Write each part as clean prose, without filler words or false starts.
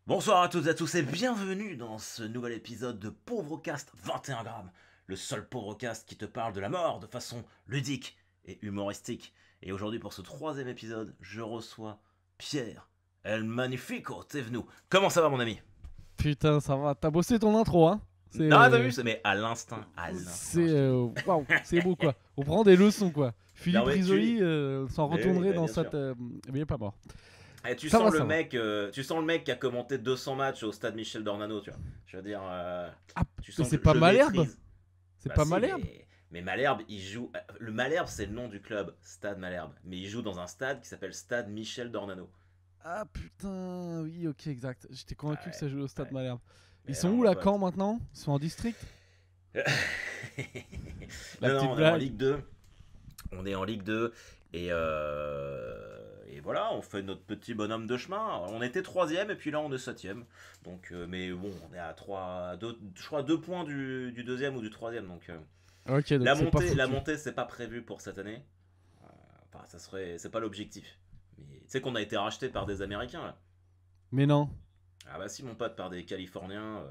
Bonsoir à toutes et à tous et bienvenue dans ce nouvel épisode de Pauvrocast 21 grammes, le seul Pauvrocast qui te parle de la mort de façon ludique et humoristique. Et aujourd'hui pour ce troisième épisode, je reçois Pierre El Magnifico Thévenoud. Comment ça va mon ami? Putain, ça va. T'as bossé ton intro, hein? Ah t'as vu, C'est. mais à l'instinct, C'est. je te dis. Waouh, c'est beau, quoi. On prend des leçons, quoi. Non Philippe mais Risoli s'en mais oui, retournerait bah, dans bien sûr. cette. Mais il est pas mort. Tu Ça sens va, le ça va. mec, tu sens le mec qui a commenté 200 matchs au stade Michel Dornano, tu vois. Je veux dire, Ah, tu mais sens c'est que pas je Malherbe? maîtrise. C'est Bah pas si, Malherbe? mais Malherbe, il joue. Le Malherbe, c'est le nom du club, Stade Malherbe. Mais il joue dans un stade qui s'appelle Stade Michel Dornano. Ah, putain, oui, ok, exact. J'étais Ah convaincu que ouais, ça jouait au stade ouais. Malherbe. Ils Mais sont non, où mon là, pote. Caen maintenant? Ils sont en district? La Non, non, petite on est en blague. Ligue 2. On est en Ligue 2. Et voilà, on fait notre petit bonhomme de chemin. On était troisième et puis là on est septième. Donc, mais bon, on est à 3, 2, je crois 2 points du deuxième ou du troisième. Donc, Ok, donc c'est pas la foutu. montée, c'est pas prévu pour cette année. Enfin, c'est pas l'objectif. Mais tu sais qu'on a été racheté par des Américains là. Mais non. Ah bah si mon pote, par des Californiens.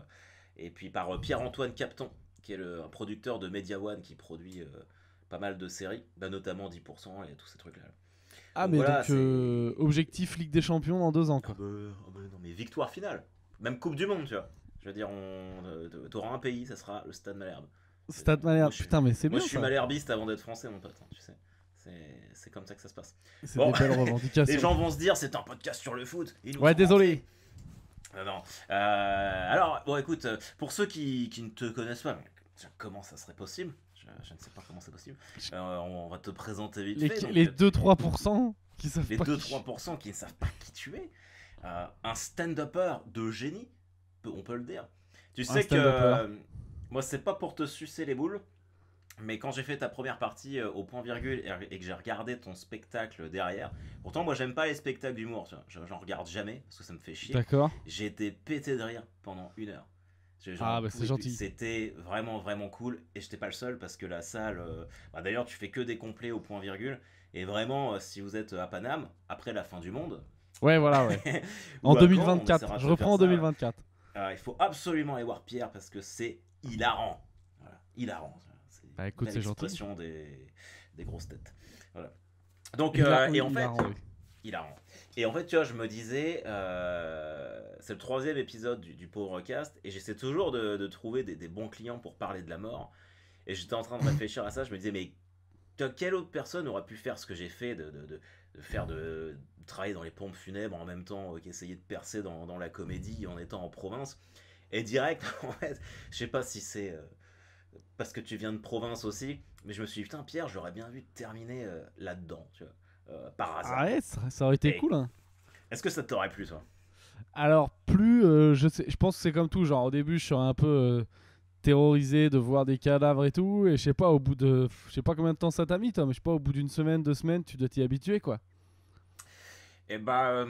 Et puis par Pierre-Antoine Capton, qui est un producteur de Media One qui produit pas mal de séries, bah, notamment 10% et tous ces trucs là. Ah, Donc mais voilà, donc, c'est. objectif Ligue des Champions dans 2 ans, Ah quoi. bah, non mais victoire finale. Même Coupe du Monde, tu vois. Je veux dire, t'auras un pays, ça sera le Stade Malherbe. Je veux dire, Stade Malherbe, putain, mais c'est moi, je bien suis ça. malherbiste avant d'être français, mon pote, hein, tu sais. C'est comme ça que ça se passe. C'est Bon, des belles les revendications. gens vont se dire, c'est un podcast sur le foot, ils nous Ouais, ont désolé. menti. Non, non. Alors, bon, écoute, pour ceux qui ne te connaissent pas, mais comment ça serait possible? Je ne sais pas comment c'est possible. On va te présenter vite Les, fait. Donc, les 2-3% qui savent les pas deux qui je trois suis. pour cent qui ne savent pas qui tu es, un stand-upper de génie, on peut le dire. Tu Un sais que stand-upper. moi, c'est pas pour te sucer les boules, mais quand j'ai fait ta première partie au point virgule et que j'ai regardé ton spectacle derrière, pourtant moi j'aime pas les spectacles d'humour, tu vois. J'en regarde jamais parce que ça me fait chier. D'accord. J'ai été pété de rire pendant 1 heure. J'en Ah, bah c'est pouvais plus. gentil. C'était vraiment vraiment cool et j'étais pas le seul parce que la salle. Bah, d'ailleurs tu fais que des complets au point virgule et vraiment si vous êtes à Paname après la fin du monde Ouais, voilà, ouais. En ou à Caen on 2024. essaiera de Je se faire reprends en ça. Ouais. 2024. Il faut absolument aller voir Pierre parce que c'est hilarant. Voilà, hilarant. C'est Bah une écoute, belle c'est gentil. expression des grosses têtes. Voilà. Donc, Oui, et en il a fait, rendu. hilarant. Et en fait, tu vois, je me disais, c'est le troisième épisode du Pauvrocast, et j'essaie toujours de trouver des bons clients pour parler de la mort. Et j'étais en train de réfléchir à ça, je me disais, mais quelle autre personne aurait pu faire ce que j'ai fait, de faire de travailler dans les pompes funèbres en même temps qu'essayer de percer dans la comédie en étant en province. Et direct, en fait, je sais pas si c'est parce que tu viens de province aussi, mais je me suis dit, putain, Pierre, j'aurais bien vu te terminer là-dedans, tu vois, par Ah hasard. ouais, ça aurait été Et cool, hein. est-ce que ça t'aurait plu, toi? Alors, plus, je pense que c'est comme tout. Genre, au début, je serais un peu terrorisé de voir des cadavres et tout. Et je sais pas, au bout de. Je sais pas combien de temps ça t'a mis, toi, mais je sais pas, au bout d'une semaine, 2 semaines, tu dois t'y habituer, quoi. Et bah,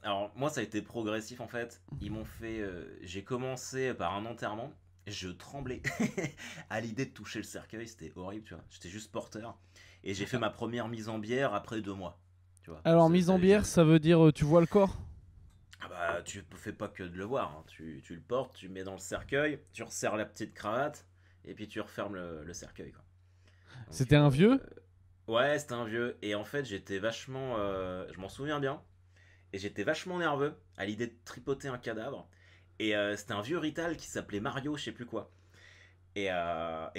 alors moi, ça a été progressif en fait. Ils m'ont fait. J'ai commencé par un enterrement. Je tremblais à l'idée de toucher le cercueil, c'était horrible, tu vois. J'étais juste porteur. Et j'ai fait ma première mise en bière après 2 mois, tu vois. Alors, mise en bière, ça veut dire tu vois le corps? Ah bah, tu fais pas que de le voir, hein. Tu le portes, tu le mets dans le cercueil, tu resserres la petite cravate, et puis tu refermes le cercueil, quoi. Donc, C'était un vieux? ouais, c'était un vieux. Et en fait, j'étais vachement. Je m'en souviens bien. Et j'étais vachement nerveux à l'idée de tripoter un cadavre. Et c'était un vieux rital qui s'appelait Mario, je sais plus quoi. Et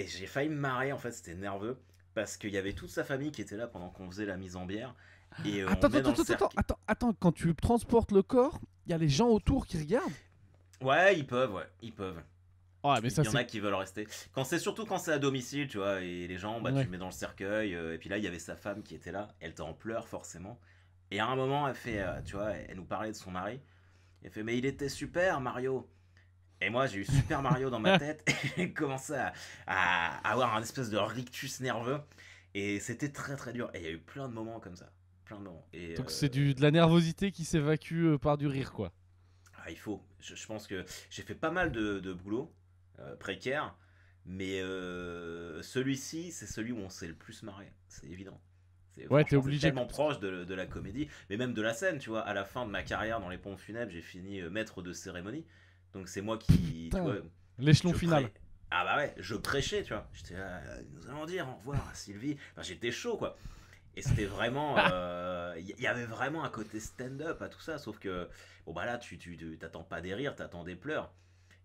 j'ai failli me marrer, en fait, c'était nerveux. Parce qu'il y avait toute sa famille qui était là pendant qu'on faisait la mise en bière. Et on Attends, met dans attends, le attends, attends, cercle. attends, attends, quand tu transportes le corps, il y a les gens autour qui regardent. Ouais, ils peuvent, ouais, ils peuvent. Ouais, mais Il ça, y en c'est. a qui veulent rester. Surtout quand c'est à domicile, tu vois, et les gens, bah, tu Ouais. le mets dans le cercueil. Et puis là, il y avait sa femme qui était là. Elle était en pleurs, forcément. Et à un moment, elle fait, tu vois, elle nous parlait de son mari. Elle fait, mais il était super, Mario. Et moi, j'ai eu Super Mario dans ma tête. Et j'ai commencé à avoir un espèce de rictus nerveux. Et c'était très très dur. Et il y a eu plein de moments comme ça. Plein de moments. Et Donc, c'est de la nervosité qui s'évacue par du rire, quoi. il faut. Je pense que j'ai fait pas mal de boulot précaire. Mais celui-ci, c'est celui où on s'est le plus marré. C'est évident. Ouais, t'es franchement, c'est obligé. tellement proche de la comédie, mais même de la scène, tu vois. À la fin de ma carrière dans les pompes funèbres, j'ai fini maître de cérémonie. Donc c'est moi qui, tu Putain, vois, l'échelon je final. Ah bah ouais, je prêchais, tu vois. J'étais là, nous allons dire au revoir à Sylvie. Enfin, j'étais chaud, quoi. Et c'était vraiment. Il y avait vraiment un côté stand-up à tout ça, sauf que, bon bah là, tu t'attends pas des rires, t'attends des pleurs.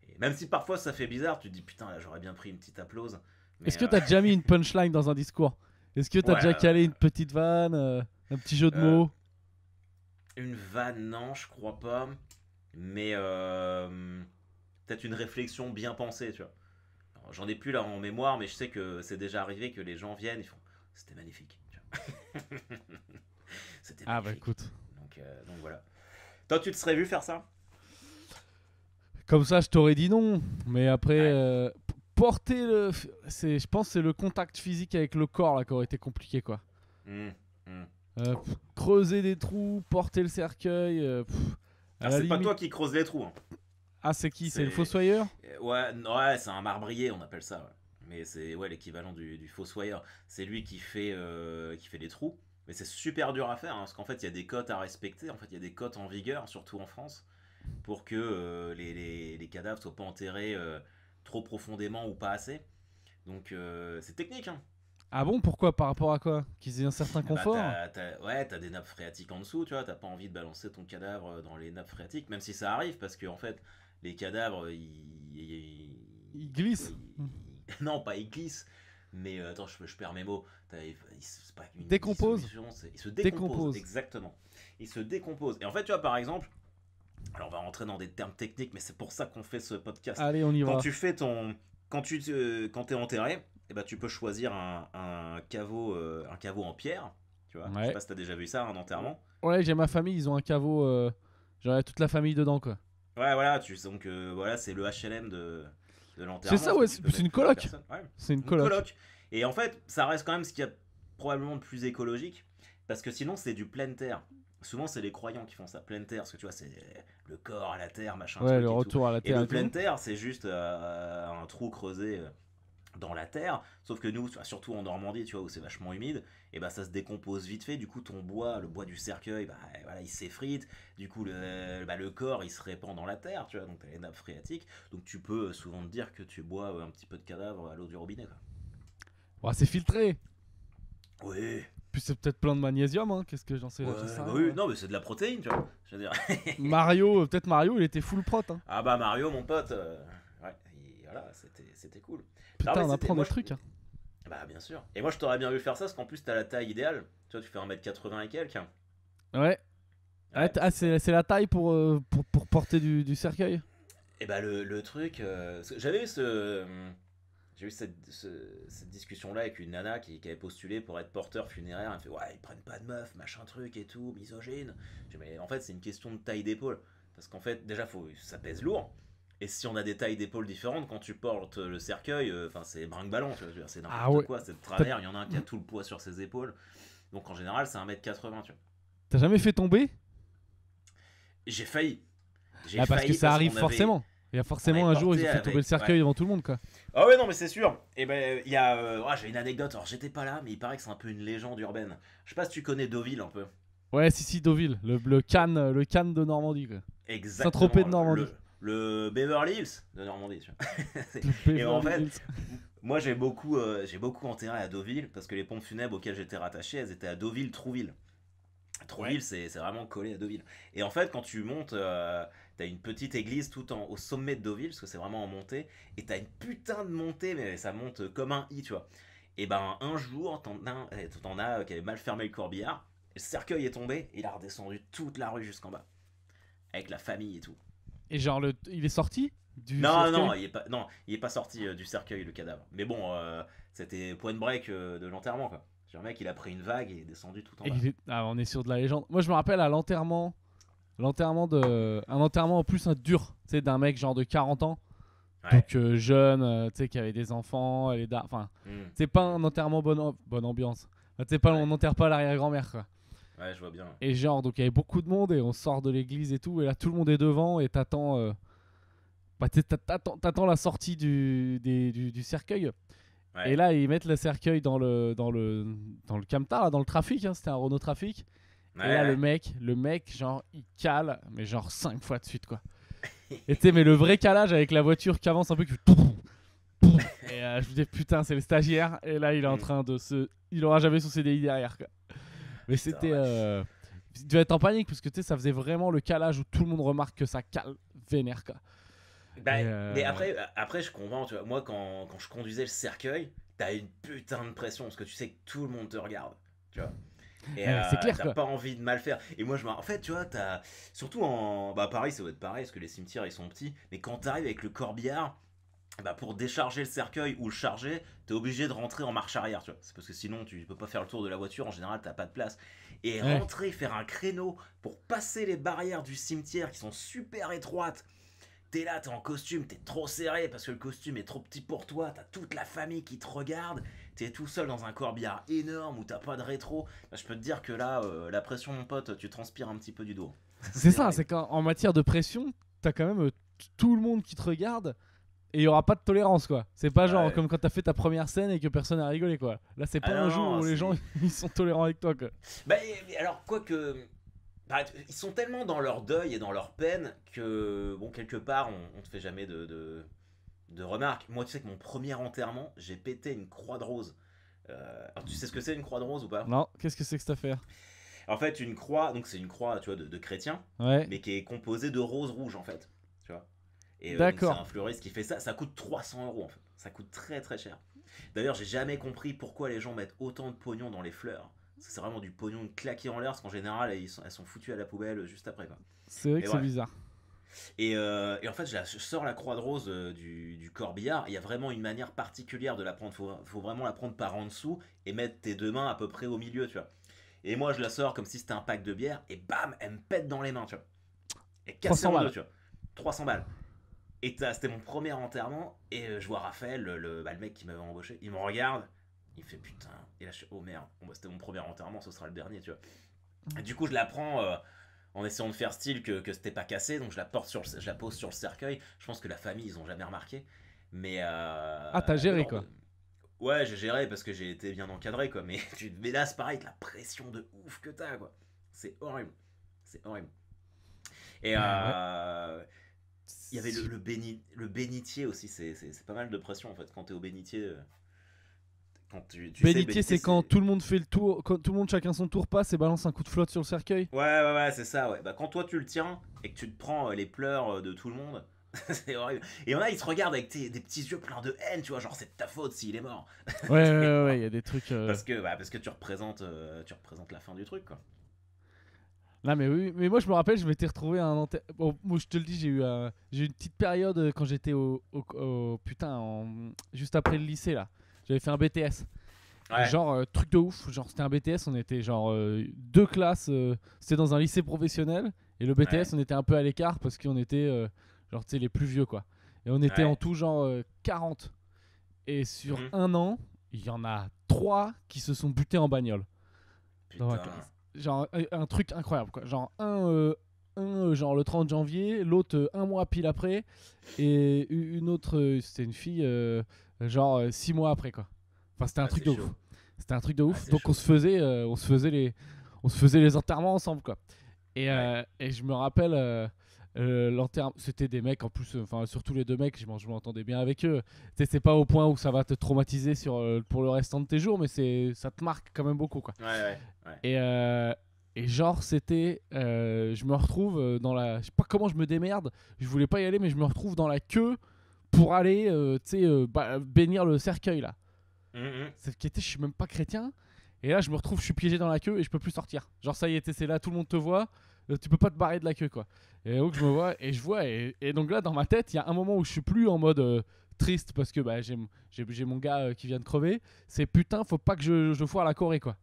Et même si parfois ça fait bizarre, tu te dis putain, là j'aurais bien pris une petite applause. Mais Est-ce que t'as déjà mis une punchline dans un discours? Est-ce que t'as ouais, déjà calé une petite vanne, un petit jeu de euh, mots? une vanne, non, je crois pas. Mais peut-être une réflexion bien pensée, tu vois. Alors, j'en ai plus là en mémoire, mais je sais que c'est déjà arrivé que les gens viennent, ils font c'était magnifique. Tu vois. C'était Ah bah magnifique. écoute. Donc voilà. Toi, tu te serais vu faire ça? Comme ça, je t'aurais dit non. Mais après, Ouais. porter le. Je pense que c'est le contact physique avec le corps là qui aurait été compliqué quoi. Hmm, hmm. Creuser des trous, porter le cercueil. À Alors, la c'est pas limite. toi qui creuse les trous, hein. Ah, c'est qui? C'est le C'est fossoyeur? ouais, ouais, c'est un marbrier, on appelle ça. Ouais. Mais c'est ouais l'équivalent du fossoyeur. C'est lui qui fait les trous. Mais c'est super dur à faire, hein, parce qu'en fait il y a des cotes à respecter. En fait il y a des cotes en vigueur, surtout en France, pour que les cadavres soient pas enterrés trop profondément ou pas assez. Donc c'est technique, hein. Ah bon, pourquoi? Par rapport à quoi? Qu'ils aient un certain Bah confort? ouais, t'as des nappes phréatiques en dessous, tu vois, t'as pas envie de balancer ton cadavre dans les nappes phréatiques, même si ça arrive, parce que en fait, les cadavres, Ils tu vois, glissent. non, pas ils glissent, mais attends, je perds mes mots. C'est pas une Décompose. dissolution, ils se décomposent, Décompose. exactement. Ils se décomposent. Et en fait, tu vois, par exemple, alors on va rentrer dans des termes techniques, mais c'est pour ça qu'on fait ce podcast. Allez, on y Quand va. tu fais ton. Quand t'es enterré, eh ben, tu peux choisir un caveau en pierre. Tu vois, je sais Ouais. pas si t'as déjà vu ça, un enterrement. Ouais, j'ai ma famille, ils ont un caveau. Genre, il y a toute la famille dedans quoi. Ouais, voilà, donc voilà, c'est le HLM de C'est l'enterrement. ça, Parce que ouais, tu peux c'est mettre une plusieurs coloc. personnes. Ouais, C'est une une coloc. coloc. Et en fait, ça reste quand même ce qu'il y a probablement de plus écologique. Parce que sinon, c'est du plein terre. Souvent, c'est les croyants qui font ça, plein terre. Parce que tu vois, c'est le corps à la terre, machin Ouais, truc le et tout. retour à la Et terre le et plein tout. terre, c'est juste un trou creusé dans la terre. Sauf que nous, surtout en Normandie, tu vois, où c'est vachement humide, et bah ça se décompose vite fait. Du coup, ton bois, le bois du cercueil, bah voilà, il s'effrite. Du coup, le corps, il se répand dans la terre, tu vois. Donc, t'as les nappes phréatiques. Donc, tu peux souvent te dire que tu bois un petit peu de cadavre à l'eau du robinet, quoi. Ouais, c'est filtré. Oui, Puis c'est peut-être plein de magnésium, hein. Qu'est-ce que j'en sais là, ouais, tout ça. bah oui, non, mais c'est de la protéine, tu vois. Je veux dire. Mario, peut-être Mario, il était full prot, hein. Ah bah Mario, mon pote, ouais, voilà, c'était cool. Non, Putain, mais on apprend moi, des trucs, hein. bah bien sûr. Et moi, je t'aurais bien vu faire ça, parce qu'en plus, t'as la taille idéale. Tu vois, tu fais 1m80 et quelques. Ouais. Ouais, Ah, c'est ça. c'est la taille pour porter du cercueil? Et bah le truc, j'avais eu j'ai eu cette discussion là avec une nana qui avait postulé pour être porteur funéraire. Elle me fait ouais ils prennent pas de meufs, machin truc et tout, misogyne. J'ai dit, mais en fait c'est une question de taille d'épaule. Parce qu'en fait déjà ça pèse lourd. Et si on a des tailles d'épaule différentes, quand tu portes le cercueil, enfin c'est brinque-ballon, tu vois, je veux dire, c'est Ah n'importe ouais. quoi, c'est de travers, il y en a un qui a tout le poids sur ses épaules. Donc en général c'est 1m80, tu vois. T'as jamais fait tomber? J'ai failli. J'ai Ah, parce que failli ça parce arrive qu'on avait, forcément. Il y a on forcément avait un jour, ils porté ont fait tomber le avec. cercueil Ouais. devant tout le monde, quoi. Ah ouais, non, mais c'est sûr. Et ben, il y a. J'ai une anecdote. Alors, j'étais pas là, mais il paraît que c'est un peu une légende urbaine. Je sais pas si tu connais Deauville un peu. Ouais, si, Deauville. Le Cannes de Normandie, quoi. Saint-Tropez Exactement. de Normandie. Le Beverly Hills de Normandie, tu vois. Le Et en Beverly fait, Hills. moi, j'ai beaucoup enterré à Deauville parce que les pompes funèbres auxquelles j'étais rattaché, elles étaient à Deauville-Trouville. Trouville, c'est vraiment collé à Deauville. Et en fait, quand tu montes, t'as une petite église au sommet de Deauville, parce que c'est vraiment en montée, et t'as une putain de montée, mais ça monte comme un i, tu vois. Et ben, un jour, t'en as qui avait mal fermé le corbillard, le cercueil est tombé, et il a redescendu toute la rue jusqu'en bas, avec la famille et tout. Et genre, il est sorti du Non, cercueil? il est pas sorti du cercueil, le cadavre. Mais bon, c'était point break de l'enterrement, quoi. Genre, le mec, il a pris une vague et est descendu tout en bas. Ah, on est sur de la légende. Moi, je me rappelle à l'enterrement. Un enterrement en plus dur, tu sais, d'un mec genre de 40 ans. Ouais. Donc jeune, tu sais, qui avait des enfants, enfin, Hmm. c'est pas un enterrement bonne ambiance. Tu sais, pas, Ouais. on n'enterre pas l'arrière-grand-mère, quoi. Ouais, je vois bien. Et genre, donc il y avait beaucoup de monde et on sort de l'église et tout, et là tout le monde est devant et t'attends la sortie du cercueil. Ouais. Et là, ils mettent le cercueil dans le camtar, là, dans le trafic. Hein, c'était un Renault Trafic. Ouais, Et là, ouais. le mec, genre, il cale, mais genre 5 fois de suite, quoi. Et tu sais, mais le vrai calage avec la voiture qui avance un peu, qui fait et je me dis, putain, c'est le stagiaire. Et là, il est en train de se. Il aura jamais son CDI derrière, quoi. Mais Putain, c'était. vache. Il devait être en panique parce que tu sais, ça faisait vraiment le calage où tout le monde remarque que ça cale vénère, quoi. Bah, Et mais après, je comprends, tu vois. Moi, quand je conduisais le cercueil, t'as une putain de pression parce que tu sais que tout le monde te regarde, tu vois. Et c'est clair, t'as quoi. pas envie de mal faire. Et moi, en fait, tu vois, t'as. Surtout en. Bah, pareil, ça va être pareil parce que les cimetières ils sont petits. Mais quand t'arrives avec le corbillard, bah, pour décharger le cercueil ou le charger, t'es obligé de rentrer en marche arrière, tu vois. C'est parce que sinon, tu peux pas faire le tour de la voiture. En général, t'as pas de place. Et Ouais. rentrer, faire un créneau pour passer les barrières du cimetière qui sont super étroites. T'es là, t'es en costume, t'es trop serré parce que le costume est trop petit pour toi, t'as toute la famille qui te regarde, t'es tout seul dans un corbillard énorme où t'as pas de rétro. Bah, je peux te dire que là, la pression, mon pote, tu transpires un petit peu du dos. C'est C'est ça, horrible. c'est qu'en matière de pression, t'as quand même tout le monde qui te regarde et il y aura pas de tolérance, quoi. C'est pas genre Ouais. comme quand t'as fait ta première scène et que personne n'a rigolé, quoi. Là, c'est Ah pas un non, jour non, où les gens c'est. ils sont tolérants avec toi, quoi. Bah, alors, quoique. Bah, ils sont tellement dans leur deuil et dans leur peine que, bon, quelque part, on te fait jamais de remarques. Moi, tu sais que mon premier enterrement, j'ai pété une croix de rose. Alors, tu sais ce que c'est une croix de rose ou pas? Non, qu'est-ce que c'est que cette affaire? En fait, une croix, donc c'est une croix, tu vois, de chrétien, Ouais, mais qui est composée de roses rouges, en fait. Tu vois. Et donc, c'est d'accord. un fleuriste qui fait ça. Ça coûte 300 € en fait. Ça coûte très très cher. D'ailleurs, j'ai jamais compris pourquoi les gens mettent autant de pognon dans les fleurs. Parce que c'est vraiment du pognon claqué en l'air, parce qu'en général, elles sont foutues à la poubelle juste après, quoi. C'est vrai Mais que c'est bref. bizarre. Et en fait, je sors la croix de rose du corbillard. Il y a vraiment une manière particulière de la prendre. Faut vraiment la prendre par en dessous et mettre tes deux mains à peu près au milieu, tu vois. Et moi, je la sors comme si c'était un pack de bière et bam, elle me pète dans les mains, tu vois. Et cassée 300 en deux, balles. tu vois. 300 balles. Et c'était mon premier enterrement. Et je vois Raphaël, le mec qui m'avait embauché. Il me regarde. Il fait putain. Et là, je suis oh merde. Bon, bah, c'était mon premier enterrement, ce sera le dernier, tu vois. Et du coup, je la prends en essayant de faire style que c'était pas cassé. Donc, je la pose sur le cercueil. Je pense que la famille, ils ont jamais remarqué. Mais, Ah, t'as géré, non, quoi. ouais, j'ai géré parce que j'ai été bien encadré, quoi. Mais là, c'est pareil, la pression de ouf que t'as, quoi. C'est horrible. C'est horrible. Et Bah ouais. il y avait le bénitier aussi. C'est pas mal de pression, en fait, quand t'es au bénitier. Quand tu sais, Bénitier, bénitier, c'est quand c'est. tout le monde fait le tour, quand tout le monde chacun son tour passe et balance un coup de flotte sur le cercueil. Ouais, c'est ça, ouais. Bah, quand toi tu le tiens et que tu te prends les pleurs de tout le monde, c'est horrible. Et il y en a, ils se regardent avec des petits yeux pleins de haine, tu vois, genre c'est de ta faute s'il est mort. Ouais, il y a des trucs. Parce que tu représentes la fin du truc, quoi. Non, mais oui, mais moi je me rappelle, je m'étais retrouvé à un bon, moi je te le dis, j'ai eu une petite période quand j'étais putain, juste après le lycée là. J'avais fait un BTS. Et Ouais, genre, truc de ouf, genre c'était un BTS, on était genre deux classes, c'était dans un lycée professionnel. Et le BTS, ouais, on était un peu à l'écart parce qu'on était, genre, tu sais, les plus vieux quoi. Et on était en ouais. tout genre 40. Et sur Mhm. un an, il y en a 3 qui se sont butés en bagnole dans ma Putain. classe. Genre un truc incroyable quoi. Genre genre le 30 janvier, l'autre un mois pile après, et une autre, c'était une fille, genre 6 mois après quoi. Enfin c'était un Ah, truc c'est de ouf. chaud. C'était un truc de Ah, ouf. c'est Donc chaud. on se faisait les enterrements ensemble quoi. Ouais. Et je me rappelle l'enterrement, c'était des mecs en plus, enfin surtout les deux mecs, je m'entendais bien avec eux. Tu sais, c'est pas au point où ça va te traumatiser pour le restant de tes jours, mais ça te marque quand même beaucoup quoi. Ouais. Et, genre, c'était. Je me retrouve dans la. Je sais pas comment je me démerde. Je voulais pas y aller, mais je me retrouve dans la queue pour aller, tu sais, bénir le cercueil là. Mhm. C'est qui était, je suis même pas chrétien. Et là, je me retrouve, je suis piégé dans la queue et je peux plus sortir. Genre, ça y est, c'est là, tout le monde te voit. Tu peux pas te barrer de la queue quoi. Et donc, je me vois et je vois. Et donc là, dans ma tête, il y a un moment où je suis plus en mode triste parce que bah, j'ai mon gars qui vient de crever. C'est putain, faut pas que je foire la Corée quoi.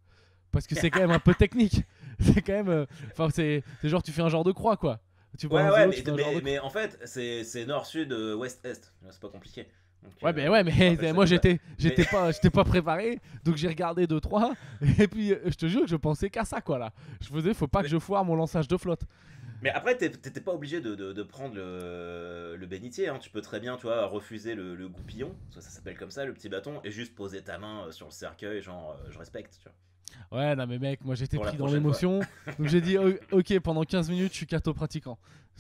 Parce que c'est quand même un peu technique. C'est quand même. Enfin, c'est genre, tu fais un genre de croix, quoi. Tu Ouais, balances de ouais, l'eau, tu fais un genre de croix. mais en fait, c'est nord-sud, ouest-est. C'est pas compliqué. Donc, Ouais, on mais appelle ça moi, comme ça. Mais j'étais pas préparé. Donc, j'ai regardé 2-3. Et puis, je te jure que je pensais qu'à ça, quoi, là. Je faisais, faut pas que je foire mon lançage de flotte. Mais après, t'étais pas obligé de prendre le bénitier. Hein. Tu peux très bien, tu vois, refuser le goupillon, ça s'appelle comme ça, le petit bâton, et juste poser ta main sur le cercueil, genre je respecte, tu vois. Ouais, non mais mec, moi j'étais Pour la pris dans prochaine fois. l'émotion. Donc j'ai dit, ok, pendant 15 minutes, je suis catho pratiquant.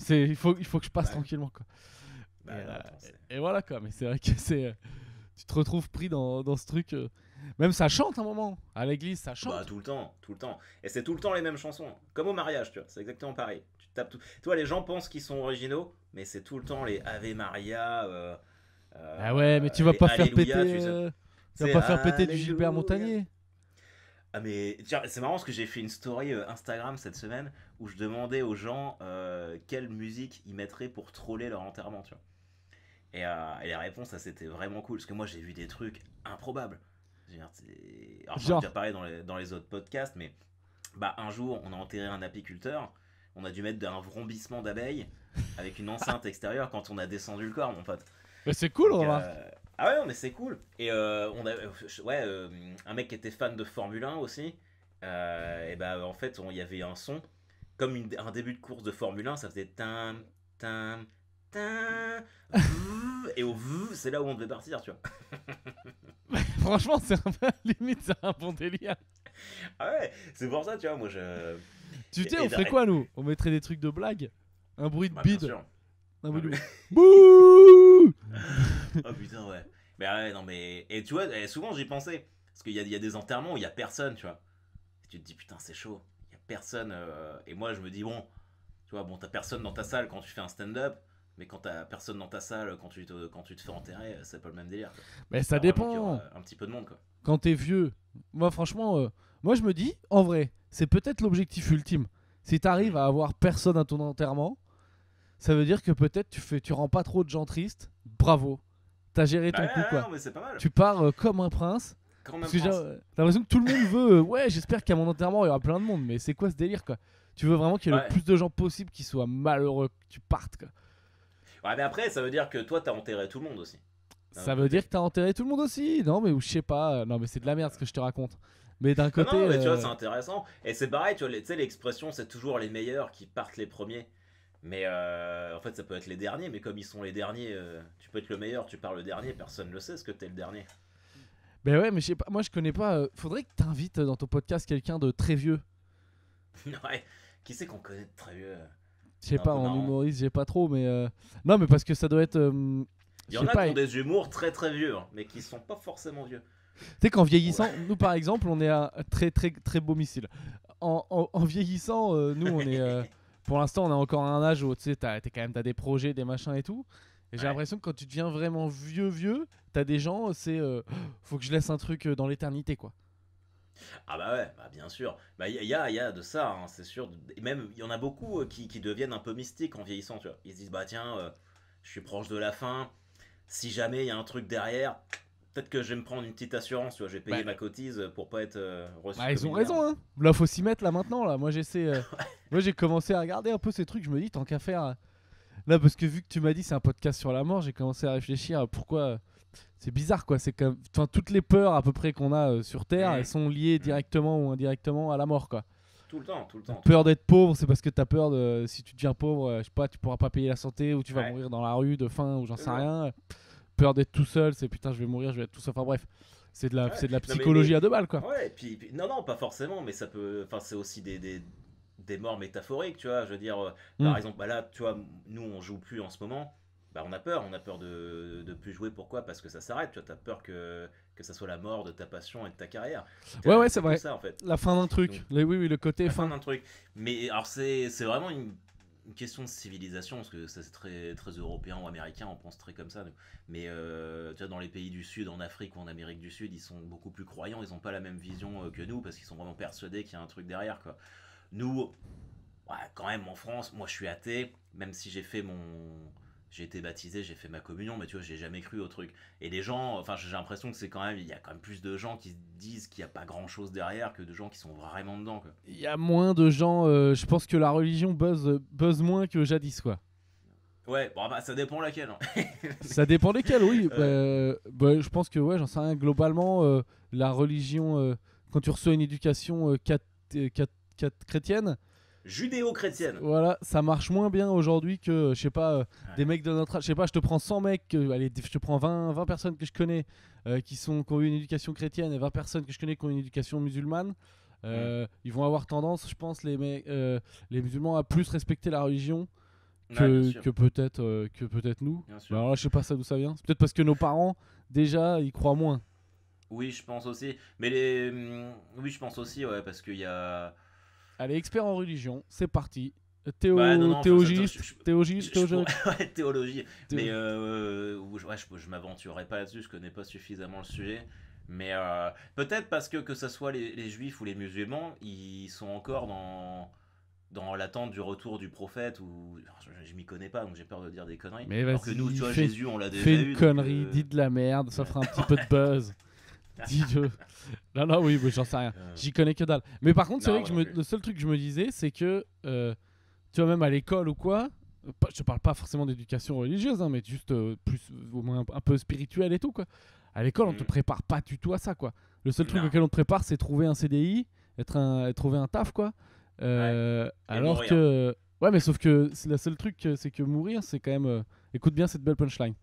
Il faut que je passe Ouais. tranquillement, quoi. Et, Bah non, attends, c'est. et voilà, quoi. Mais c'est vrai que tu te retrouves pris dans ce truc. Même ça chante un moment. À l'église, ça Bah chante. tout le temps, tout le temps. Et c'est tout le temps les mêmes chansons. Comme au mariage, tu vois, c'est exactement pareil. Tu tapes tout. Tu vois, les gens pensent qu'ils sont originaux, mais c'est tout le temps les Ave Maria, Ah ouais, mais tu vas les pas faire péter. Alléluia, tu sais. Tu vas C'est pas faire péter du Gilbert Alléluia. Montagnier. Ah mais tiens, c'est marrant parce que j'ai fait une story Instagram cette semaine où je demandais aux gens quelle musique ils mettraient pour troller leur enterrement, tu vois. Et les réponses, ça c'était vraiment cool parce que moi j'ai vu des trucs improbables. Je veux dire, alors j'en ai Genre. déjà parlé dans les autres podcasts, mais bah un jour on a enterré un apiculteur, on a dû mettre un vrombissement d'abeilles avec une enceinte extérieure quand on a descendu le corps, mon pote. Mais c'est cool, Donc, remarque. ah ouais, non, mais c'est cool. Et on a, ouais, un mec qui était fan de Formule 1 aussi. Et bah en fait, il y avait un son comme un début de course de Formule 1, ça faisait tam tam tam vrr, et au vrr, c'est là où on devait partir, tu vois. Franchement, c'est un peu limite, c'est un bon délire. Ah ouais, c'est pour ça, tu vois, moi je. Tu sais, Et on ferait quoi, nous? On mettrait des trucs de blague. Un bruit de bah bien bide. sûr. Un Ah, bruit de mais- bouh. Oh putain, ouais. Mais ouais, non, mais. Et tu vois, souvent j'y pensais. Parce qu'il y a des enterrements où il y a personne, tu vois. Et tu te dis, putain, c'est chaud. Il y a personne. Et moi, je me dis, bon, tu vois, bon, t'as personne dans ta salle quand tu fais un stand-up. Mais quand t'as personne dans ta salle, quand tu te fais enterrer, c'est pas le même délire. Quoi. Mais ça J'espère vraiment qu'il y dépend. aura un petit peu de monde, quoi. Quand t'es vieux, moi franchement, moi je me dis, en vrai, c'est peut-être l'objectif ultime. Si t'arrives à avoir personne à ton enterrement, ça veut dire que peut-être tu rends pas trop de gens tristes. Bravo, t'as géré Bah ton ouais, coup, ouais, quoi. non, mais c'est pas mal. Tu pars comme un prince. Quand même, Parce que j'ai France. l'impression que tout le monde veut. Ouais, j'espère qu'à mon enterrement il y aura plein de monde. Mais c'est quoi ce délire, quoi? Tu veux vraiment qu'il y ait le Ouais. plus de gens possible qui soient malheureux, que tu partes, quoi. Ouais, mais après, ça veut dire que toi, t'as enterré tout le monde aussi. D'un Ça autre veut côté. dire que t'as enterré tout le monde aussi. Non, mais je sais pas. Non, mais c'est de la merde ce que je te raconte. Mais d'un Non, côté. non, mais tu vois, c'est intéressant. Et c'est pareil, tu vois, tu sais, l'expression, c'est toujours les meilleurs qui partent les premiers. Mais en fait, ça peut être les derniers, mais comme ils sont les derniers, tu peux être le meilleur, tu pars le dernier, personne ne le sait ce que t'es le dernier. Ben ouais, mais je sais pas, moi je connais pas. Faudrait que t'invites dans ton podcast quelqu'un de très vieux. Ouais, qui c'est qu'on connaît de très vieux Je sais un pas, peu en marrant. humoriste, j'ai pas trop, mais. Non, mais parce que ça doit être. Il y Je en sais a pas. qui ont des humours très très vieux, hein, mais qui sont pas forcément vieux. Tu sais qu'en vieillissant, Ouais. nous par exemple, on est à un très très très beau missile. En vieillissant, nous on est. Pour l'instant, on est encore à un âge où tu sais, t'as des projets, des machins et tout. Et j'ai Ouais. l'impression que quand tu deviens vraiment vieux, t'as des gens, c'est. Faut que je laisse un truc dans l'éternité, quoi. Ah bah ouais, bah bien sûr. Bah il y a de ça, hein, c'est sûr. Et même, il y en a beaucoup qui deviennent un peu mystiques en vieillissant, tu vois. Ils se disent, bah tiens, je suis proche de la fin. Si jamais il y a un truc derrière, peut-être que je vais me prendre une petite assurance, tu vois. Je vais payer Bah, ma cotise pour pas être reçu Bah, ils comme ont une raison, merde. hein. Là, faut s'y mettre là maintenant. Là. Moi, j'essaie. Moi, j'ai commencé à regarder un peu ces trucs. Je me dis, tant qu'à faire. Là, parce que vu que tu m'as dit c'est un podcast sur la mort, j'ai commencé à réfléchir à pourquoi. C'est bizarre, quoi. C'est comme. Enfin, toutes les peurs à peu près qu'on a sur Terre, elles sont liées directement ou indirectement à la mort, quoi. Tout le temps, tout le La temps, tout le peur temps. d'être pauvre, c'est parce que t'as peur de. Si tu deviens pauvre, je sais pas, tu pourras pas payer la santé ou tu vas Ouais, mourir dans la rue de faim ou j'en sais toujours. rien. Peur d'être tout seul, c'est putain, je vais mourir, je vais être tout seul. Enfin, bref. Ouais. C'est de la Non, psychologie à deux balles, quoi. ouais, non, non, pas forcément, mais ça peut. Enfin, c'est aussi des morts métaphoriques, tu vois. Je veux dire, Hmm. par exemple, bah là, tu vois, nous, on joue plus en ce moment. Bah, on a peur de plus jouer. Pourquoi? Parce que ça s'arrête, tu vois. T'as peur que ça soit la mort de ta passion et de ta carrière. Ouais, ouais, c'est C'est que vrai. ça, en fait. La fin d'un truc. Donc, Oui, oui, le côté la fin fin. d'un truc. Mais alors, c'est vraiment une question de civilisation, parce que ça, c'est très, très européen ou américain, on pense très comme ça. Nous. Mais tu vois, dans les pays du Sud, en Afrique ou en Amérique du Sud, ils sont beaucoup plus croyants, ils n'ont pas la même vision que nous, parce qu'ils sont vraiment persuadés qu'il y a un truc derrière, quoi. Nous, ouais, quand même, en France, moi je suis athée, même si j'ai été baptisé, j'ai fait ma communion, mais tu vois, j'ai jamais cru au truc. Et les gens, enfin, j'ai l'impression que il y a quand même plus de gens qui se disent qu'il n'y a pas grand chose derrière que de gens qui sont vraiment dedans, quoi. Il y a moins de gens. Je pense que la religion buzz moins que jadis, quoi. Ouais, bon, bah, ça dépend laquelle. Hein. Ça dépend desquels, oui. Ouais. Je pense que, ouais, j'en sais rien. Globalement, la religion, quand tu reçois une éducation chrétienne, Judéo-chrétienne. Voilà, ça marche moins bien aujourd'hui que, je sais pas, des Ouais. mecs de notre âge. Je sais pas, je te prends 100 mecs, allez, je te prends 20 personnes que je connais qui ont eu une éducation chrétienne et 20 personnes que je connais qui ont une éducation musulmane. Mm. Ils vont avoir tendance, je pense, les musulmans à plus respecter la religion Ouais, bien sûr. que peut-être nous. Bien Mais sûr. alors là, je sais pas ça d'où ça vient. C'est peut-être parce que nos parents, déjà, ils croient moins. Oui, je pense aussi. Oui, je pense aussi, ouais, parce qu'il y a. Allez, expert en religion, c'est parti. Bah non, non, enfin, ouais, théologie. Mais ouais, je m'aventurerai pas là-dessus, je connais pas suffisamment le sujet. Mais peut-être parce que ce soit les juifs ou les musulmans, ils sont encore dans l'attente du retour du prophète. Ou alors, je m'y connais pas, donc j'ai peur de dire des conneries. Mais Alors que nous, tu vas-y, vois, fais, Jésus, on l'a fais déjà une eu. connerie, Donc, dis de la merde, ça fera un petit peu de buzz. Dis-le. Non, non, oui, mais j'en sais rien. J'y connais que dalle. Mais par contre, c'est non, vrai que moi non plus. le seul truc que je me disais, c'est que, tu vois, même à l'école ou quoi, je te parle pas forcément d'éducation religieuse, hein, mais juste plus, au moins un peu spirituelle et tout, quoi. À l'école, on te Mm. prépare pas du tout à ça, quoi. Le seul truc Non. auquel on te prépare, c'est trouver un CDI, trouver un taf, quoi. Ouais. Et Alors mourir. que. Ouais, mais sauf que c'est le seul truc, c'est que mourir, c'est quand même. Écoute bien cette belle punchline.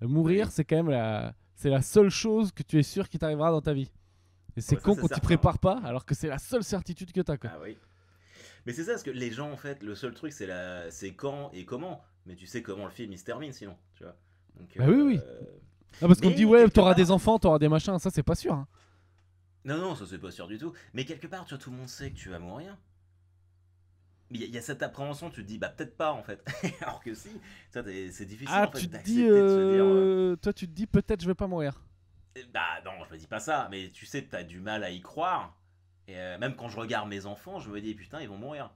Mourir, Oui. c'est quand même c'est la seule chose que tu es sûr qui t'arrivera dans ta vie. Et Ah c'est bah ça, con c'est qu'on t'y certain. prépare pas, alors que c'est la seule certitude que t'as, quoi. Ah oui. Mais c'est ça, parce que les gens, en fait, le seul truc, c'est quand et comment. Mais tu sais comment le film il se termine, sinon, tu vois. Donc, Bah oui, oui. Non, parce qu'on te dit, mais ouais, quelque t'auras des part. enfants, t'auras des machins, ça c'est pas sûr, hein. Non, non, ça c'est pas sûr du tout. Mais quelque part, tu vois, tout le monde sait que tu vas mourir. Mais il y a cette appréhension, tu te dis, bah peut-être pas en fait. Alors que si, ça, c'est difficile Ah, en fait tu te dis, d'accepter de se dire. toi tu te dis peut-être je vais pas mourir. Bah non, je me dis pas ça, mais tu sais, t'as du mal à y croire. Et même quand je regarde mes enfants, je me dis, putain, ils vont mourir.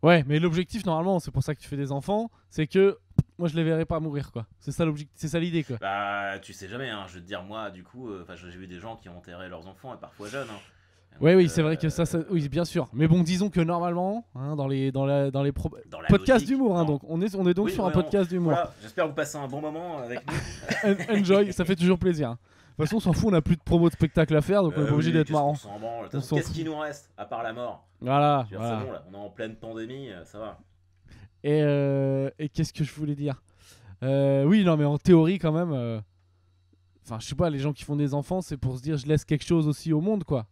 Ouais, mais l'objectif normalement, c'est pour ça que tu fais des enfants, c'est que moi je les verrai pas mourir, quoi. C'est ça l'objectif, c'est ça l'idée, quoi. Bah, tu sais jamais, hein. Je veux te dire, moi, du coup, j'ai vu des gens qui ont enterré leurs enfants, et parfois jeunes. Hein. Ouais, Donc, oui, c'est vrai que oui, bien sûr. Mais bon, disons que normalement, hein, dans les dans la podcasts logique, d'humour, hein, non. donc on est donc Oui, sur un ouais, podcast d'humour. voilà, j'espère que vous passez un bon moment avec nous. Enjoy, ça fait toujours plaisir, hein. De toute façon, on s'en fout, on a plus de promo de spectacle à faire, donc on est pas obligé Oui, d'être qu'est-ce qu'on marrant. s'en branle. De toute On façon, s'en qu'est-ce fout. qui nous reste, à part la mort? Voilà, Je veux dire, voilà. c'est bon, là, on est en pleine pandémie, ça va. Et qu'est-ce que je voulais dire? Oui, non, mais en théorie, quand même. Enfin, je sais pas, les gens qui font des enfants, c'est pour se dire je laisse quelque chose aussi au monde, quoi.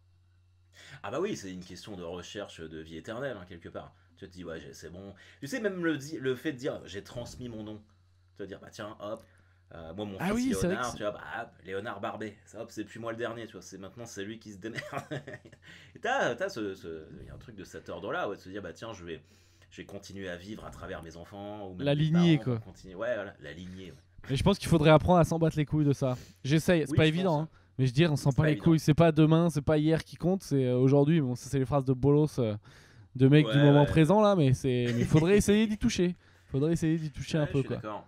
Ah bah oui, c'est une question de recherche de vie éternelle, hein, quelque part. Tu te dis, ouais, c'est bon. Tu sais, même le fait de dire, j'ai transmis mon nom. Tu vas dire, bah tiens, hop, moi mon Ah fils oui, c'est vrai que Léonard, tu vois, bah hop, Léonard Barbet. Ça, hop, c'est plus moi le dernier, tu vois, maintenant c'est lui qui se démerde. Et y a un truc de cet ordre-là, ouais, de se dire, bah tiens, je vais continuer à vivre à travers mes enfants, ou même la mes lignée, parents, quoi. pour continuer. Ouais, voilà, la lignée. Ouais. Mais je pense qu'il faudrait apprendre à s'en battre les couilles de ça. J'essaye, c'est Oui, pas je évident, pense. hein. Mais je dis, on s'en C'est bat pas les évident. couilles. C'est pas demain, c'est pas hier qui compte, c'est aujourd'hui. Bon, ça, c'est les phrases de bolos de mecs Ouais, du moment ouais. présent, là, mais faudrait essayer d'y toucher. Faudrait essayer d'y toucher Ouais, un je peu, suis quoi. d'accord.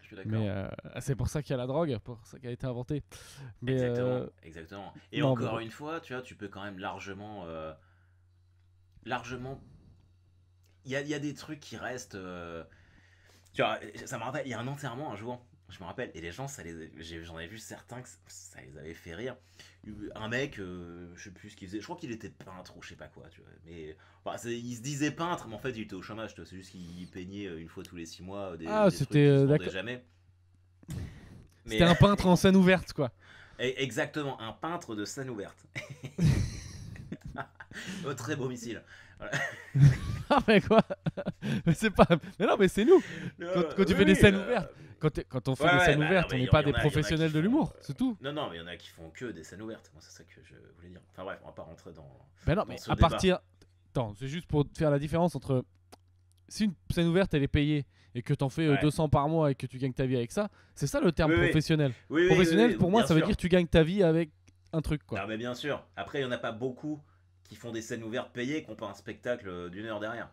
Je suis d'accord. Mais c'est pour ça qu'il y a la drogue, pour ça qu'elle a été inventée. Mais Exactement, exactement. Et non, encore mais une fois, tu vois, tu peux quand même largement. Il y a des trucs qui restent. Tu vois, ça me rappelle, il y a un enterrement un jour, je me rappelle, et les gens, j'en ai vu certains que ça les avait fait rire. Un mec, je sais plus ce qu'il faisait, je crois qu'il était peintre ou je sais pas quoi, tu vois. Mais enfin, il se disait peintre, mais en fait il était au chômage, tu vois. C'est juste qu'il peignait une fois tous les 6 mois des trucs c'était qui se vendaient d'accord. jamais. C'était Mais un peintre en scène ouverte, quoi. exactement, un peintre de scène ouverte. Au très beau missile. Voilà. Ah, mais quoi? Mais c'est pas. Mais non, mais c'est nous. Quand tu fais des scènes ouvertes. Quand on fait des scènes ouvertes, on n'est pas des professionnels de l'humour, c'est tout. Non, non, mais il y en a qui font que des scènes ouvertes. Moi, c'est ça que je voulais dire. Enfin bref, on va pas rentrer dans. Ben non, dans mais ce à débat. partir. Attends, c'est juste pour faire la différence entre. Si une scène ouverte elle est payée et que t'en fais Ouais. 200 par mois et que tu gagnes ta vie avec ça, c'est ça le terme Oui, oui. professionnel. Oui, oui, Professionnel, oui, pour moi, bien ça veut sûr. dire que tu gagnes ta vie avec un truc, quoi. Non, mais bien sûr. Après, il y en a pas beaucoup qui font des scènes ouvertes payées et qui n'ont pas un spectacle d'une heure derrière.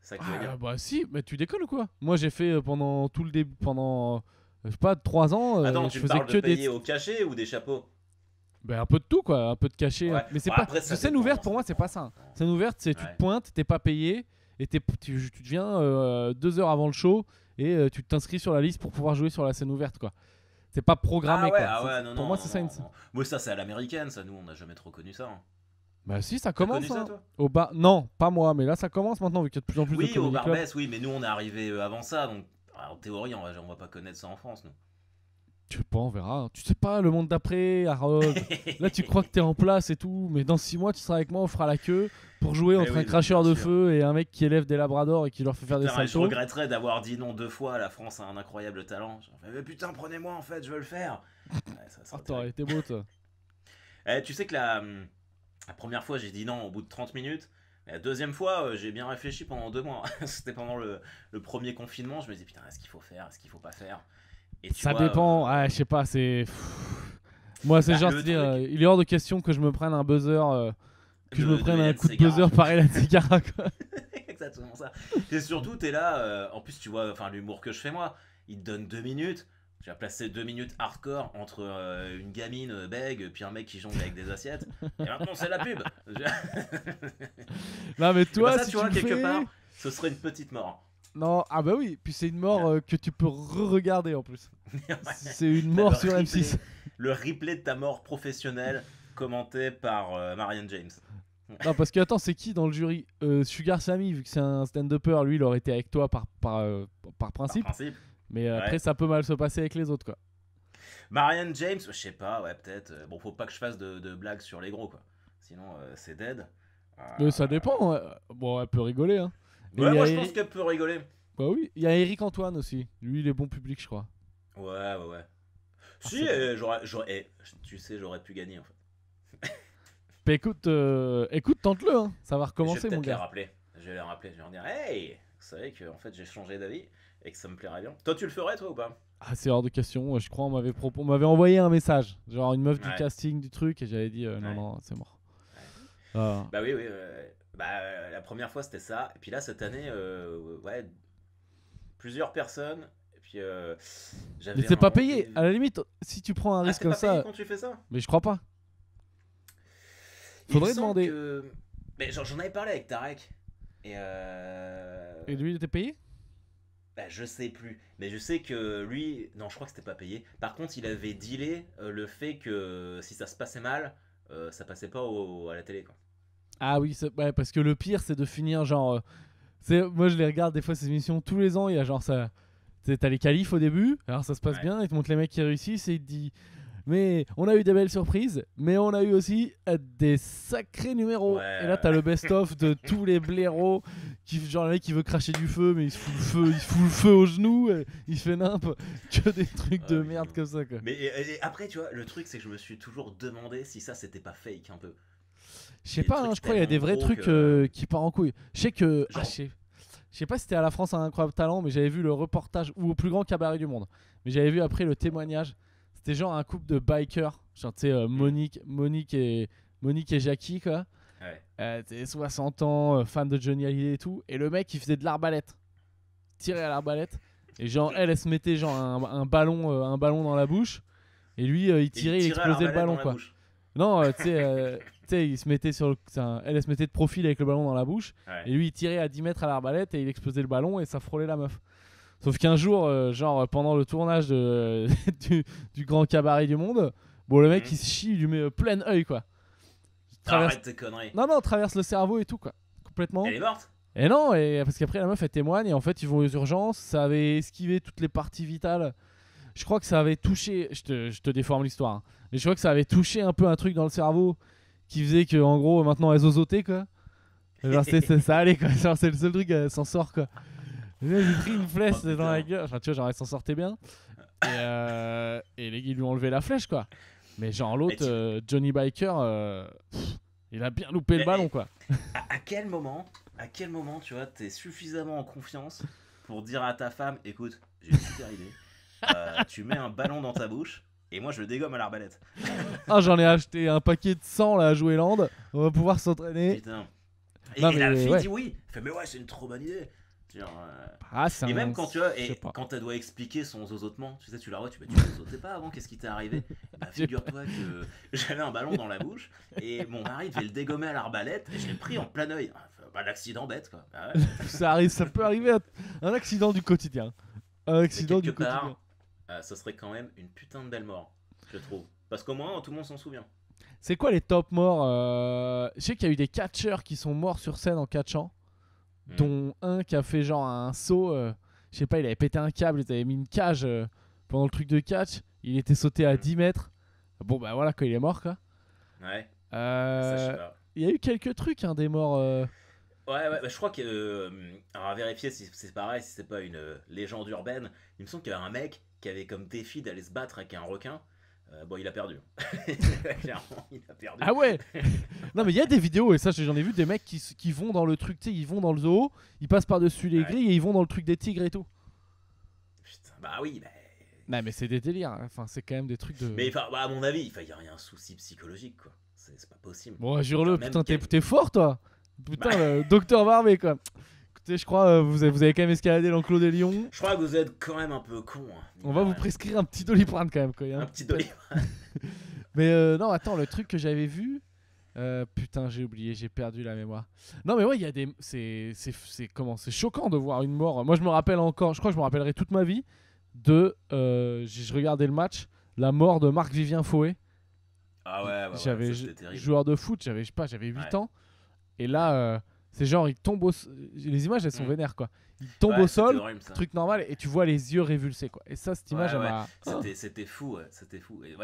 C'est ça que je veux Ah, dire. bah si, mais tu déconnes ou quoi? Moi j'ai fait pendant tout le début, pendant je sais pas 3 ans, Attends, je tu me faisais parles que de payer des, au cachet ou des chapeaux? ben, un peu de tout, quoi, un peu de cachet. Ouais. Mais c'est Bah, pas après, ça scène dépend, ouverte pour ça moi, c'est dépend, pas ça. ça dépend. Scène ouverte, c'est tu Ouais. te pointes, t'es pas payé et tu viens 2 heures avant le show et tu t'inscris sur la liste pour pouvoir jouer sur la scène ouverte, quoi. C'est pas programmé, Ah ouais, quoi. ah ouais, non, Pour non, moi, non, c'est ça. non, non. Moi, ça, c'est à l'américaine, ça. Nous, on n'a jamais trop connu ça. Hein. Bah si, ça T'as connu commence. ça, Hein. toi? Au bar, non, pas moi, mais là ça commence maintenant vu qu'il y a de plus en plus de Oui, au comedy clubs. Barbès, oui, mais nous on est arrivé avant ça, donc en théorie on va pas connaître ça en France, nous. Je sais pas, on verra. Hein. Tu sais pas, le monde d'après, Harold. Là, tu crois que t'es en place et tout, mais dans 6 mois, tu seras avec moi, on fera la queue pour jouer Mais entre oui, un cracheur bien de sûr. feu et un mec qui élève des labradors et qui leur fait faire des Putain, je saltos. regretterais d'avoir dit non 2 fois. La France a un incroyable talent. J'en fais, mais putain, prenez-moi en fait, je veux le faire. Ouais, ça Ah, serait t'aurais terrible. été beau, toi. Tu sais que la première fois, j'ai dit non au bout de 30 minutes. La deuxième fois, j'ai bien réfléchi pendant 2 mois. C'était pendant le premier confinement. Je me disais, putain, est-ce qu'il faut faire, est-ce qu'il faut pas faire? Et tu Ça vois, dépend. Ouais, je sais pas, c'est. Moi, c'est bah, genre, le te dire, truc il est hors de question que je me prenne un buzzer, que je me de prenne un Hélène coup de Ségara. buzzer par Hélène Ségara, quoi. Exactement ça. Et surtout, t'es là, en plus, tu vois, enfin, l'humour que je fais moi, il te donne 2 minutes. Tu vas placer 2 minutes hardcore entre une gamine bègue puis un mec qui jongle avec des assiettes. Et maintenant, c'est la pub. Non, mais Et bah, toi, ça, si tu tu vois, le quelque fais. part, ce serait une petite mort. Non, ah bah oui, puis c'est une mort que tu peux re-regarder en plus. Ouais. C'est une T'as mort le sur M6. le replay de ta mort professionnelle commenté par Marianne James. Non, parce que attends, c'est qui dans le jury Sugar Sammy, vu que c'est un stand-upper, lui, il aurait été avec toi par Par principe. principe. Mais après, Ouais. ça peut mal se passer avec les autres, quoi. Marianne James, je sais pas, ouais, peut-être. Bon, faut pas que je fasse de blagues sur les gros, quoi. Sinon, c'est dead. Mais ça dépend. Ouais. Bon, elle peut rigoler, hein. Et Ouais, il y moi a je Eric- pense qu'elle peut rigoler. Bah oui, il y a Eric Antoine aussi. Lui, il est bon public, je crois. Ouais. Si, c'est tu sais, j'aurais pu gagner en fait. Bah écoute, tente-le, hein. Ça va Je vais recommencer, peut-être mon les gars. rappeler. Je vais les rappeler. Je vais leur dire, hey, vous savez que en fait j'ai changé d'avis et que ça me plairait bien. Toi, tu le ferais, toi ou pas? Ah, c'est hors de question. Je crois on m'avait envoyé un message. Genre une meuf du Ouais. casting du truc, et j'avais dit non, Ouais. non, c'est mort. Ouais. Ah. Bah oui. Bah la première fois c'était ça. Et puis là, cette année, ouais, plusieurs personnes. Et puis j'avais Mais c'est un- pas payé. À la limite, si tu prends un Ah, risque c'est comme pas payé ça. quand tu fais ça? Mais je crois pas. Il me Faudrait semble demander. que- Mais j'en avais parlé avec Tarek. Et Et lui, il était payé? bah, je sais plus. Mais je sais que lui. Non, je crois que c'était pas payé. Par contre, il avait dealé le fait que si ça se passait mal, ça passait pas à la télé, quoi. Ah oui, ouais, parce que le pire, c'est de finir genre. Moi, je les regarde des fois ces émissions tous les ans. Il y a genre ça. T'as les qualifs au début, alors ça se passe Ouais. bien. Ils te montrent les mecs qui réussissent et ils te disent. Mais on a eu des belles surprises, mais on a eu aussi des sacrés numéros. Ouais. Et là, t'as le best-of de tous les blaireaux. Genre, le mec qui veut cracher du feu, mais il se fout le feu au genou, il se fait nimp. Que des trucs de Ouais, merde mais- comme ça, quoi. Mais et après, tu vois, le truc, c'est que je me suis toujours demandé si ça c'était pas fake un peu. Je sais des pas, trucs hein, je crois qu'il y a des tellement vrais gros trucs que- qui partent en couille. Je sais que. Genre- Je sais pas si c'était à la France un incroyable talent, mais j'avais vu le reportage ou au plus grand cabaret du monde. Mais j'avais vu après le témoignage. C'était genre un couple de bikers, genre tu sais Monique et Jackie, quoi. Ouais. T'es 60 ans, fan de Johnny Hallyday et tout. Et le mec, il faisait de l'arbalète, tirait à l'arbalète. Et genre elle se mettait genre un ballon dans la bouche. Et lui, il Et tirait, il tirait à explosait le l'arbalète ballon, dans la quoi. bouche. Non, tu sais, il se mettait sur elle se mettait de profil avec le ballon dans la bouche. Ouais. Et lui, il tirait à 10 mètres à l'arbalète et il explosait le ballon et ça frôlait la meuf. Sauf qu'un jour, genre pendant le tournage du grand cabaret du monde, bon, le mec Mhm. il se chie, il lui met plein œil, quoi. Traverse... Arrête tes conneries. Non, traverse le cerveau et tout, quoi. Complètement. Elle est morte? Et non, parce qu'après la meuf elle témoigne et en fait ils vont aux urgences, ça avait esquivé toutes les parties vitales. Je crois que ça avait touché, je te déforme l'histoire, hein. Mais je crois que ça avait touché un peu un truc dans le cerveau qui faisait que en gros maintenant elle zozotait, quoi. Genre ça allait, quoi. Genre c'est le seul truc, elle s'en sort, quoi. Et là, j'ai pris une flèche Oh, dans la putain. gueule, enfin tu vois, genre elle s'en sortait bien. Et les gars ils lui ont enlevé la flèche, quoi. Mais genre l'autre, Mais Johnny Biker, il a bien loupé le Mais- ballon, quoi. À quel moment, tu vois, t'es suffisamment en confiance pour dire à ta femme, écoute, j'ai une super idée. Tu mets un ballon dans ta bouche et moi je le dégomme à l'arbalète. Ah, j'en ai acheté un paquet de 100 là à Joueland. On va pouvoir s'entraîner. Putain. Et, Non, et la mais fille ouais. dit oui. Elle fait mais ouais, c'est une trop bonne idée. Genre, Ah, c'est et un- même quand tu vois, je sais et pas. quand elle doit expliquer son zozotement, tu sais, tu la vois, tu zozotais pas avant, qu'est-ce qui t'est arrivé? Bah, figure-toi que j'avais un ballon dans la bouche et mon mari devait le dégommer à l'arbalète et je l'ai pris en plein oeil. Bah, l'accident bête, quoi. Bah ouais. Ça peut arriver un accident du quotidien. Un Mais accident du quelque quotidien. part, ça serait quand même une putain de belle mort, je trouve. Parce qu'au moins, tout le monde s'en souvient. C'est quoi les top morts Je sais qu'il y a eu des catcheurs qui sont morts sur scène en catchant, dont un qui a fait genre un saut. Je sais pas, il avait pété un câble, il avait mis une cage pendant le truc de catch. Il était sauté à 10 mètres. Bon, bah voilà, quand il est mort, quoi. Ouais. Ça, je sais pas. Il y a eu quelques trucs, hein, des morts. Ouais, bah, je crois que. Alors, à vérifier si c'est pareil, si c'est pas une légende urbaine. Il me semble qu'il y avait un mec qui avait comme défi d'aller se battre avec un requin. Bon, il a perdu. Clairement, il a perdu. Ah ouais. Non, mais il y a des vidéos, et ça, j'en ai vu des mecs qui vont dans le truc, tu sais, ils vont dans le zoo, ils passent par-dessus les grilles et ils vont dans le truc des tigres et tout. Putain, bah oui, bah. Non, mais c'est des délires. Enfin, c'est quand même des trucs de. Mais bah, à mon avis, il y a un souci psychologique, quoi. C'est pas possible. Bon, jure-le, Enfin, putain, t'es fort, toi. Putain, le docteur Barbet, quoi. Écoutez, je crois vous avez quand même escaladé l'enclos des lions. Je crois que vous êtes quand même un peu con. Hein. On va vous prescrire un petit Doliprane quand même, quoi. Un petit Doliprane. Mais non, attends, le truc que j'avais vu. Putain, j'ai oublié, j'ai perdu la mémoire. Non, mais ouais, il y a des. C'est choquant de voir une mort. Moi, je me rappelle encore, je crois que je me rappellerai toute ma vie de. Je regardais le match, la mort de Marc-Vivien Fouet. Ah ouais, j'avais joueur de foot, j'avais 8 ans. Et là, c'est genre, il tombe au les images, elles sont vénères, quoi. Il tombe au sol, horrible, truc normal, et tu vois les yeux révulsés, quoi. Et ça, cette image, elle m'a. C'était fou, c'était fou. Et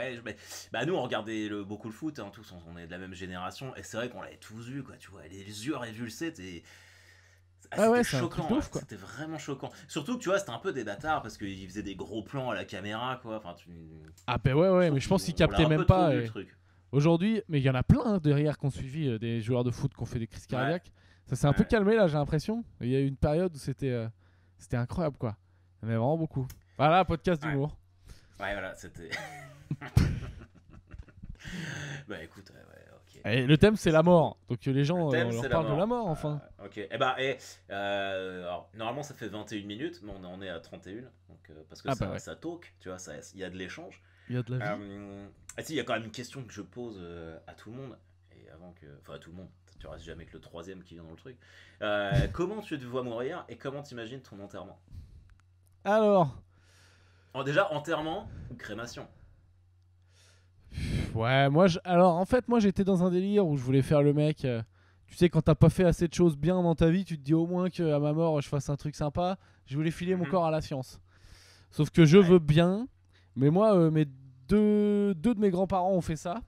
bah, nous, on regardait beaucoup le foot, hein, tous, on est de la même génération, et c'est vrai qu'on l'avait tous vu, quoi. Tu vois, les yeux révulsés, c'était choquant, ouf, quoi. C'était vraiment choquant. Surtout que tu vois, c'était un peu des bâtards parce qu'ils faisaient des gros plans à la caméra, quoi. Enfin, Ah, bah ouais, mais je pense qu'ils captaient même pas. Aujourd'hui, mais il y en a plein derrière qui ont suivi des joueurs de foot qui ont fait des crises cardiaques. Ça s'est un peu calmé là, j'ai l'impression. Il y a eu une période où c'était incroyable, quoi. Il y en avait vraiment beaucoup. Voilà, podcast d'humour. Ouais, voilà, c'était. Bah écoute, ok. Et le thème c'est la mort, donc les gens on leur parle de la mort enfin. Ok, alors, normalement ça fait 21 minutes, mais on en est à 31, donc, parce que ça talk, tu vois, il y a de l'échange. Il y a de la vie. Il y a quand même une question que je pose à tout le monde, et avant que. Enfin, à tout le monde, tu restes jamais que le troisième qui vient dans le truc. Comment tu te vois mourir et comment t'imagines ton enterrement? Alors. Déjà, enterrement ou crémation? Ouais, alors en fait, moi j'étais dans un délire où je voulais faire le mec. Tu sais, quand t'as pas fait assez de choses bien dans ta vie, tu te dis au moins qu'à ma mort je fasse un truc sympa. Je voulais filer mon corps à la science. Sauf que je veux bien, mais moi, mes deux de mes grands-parents ont fait ça.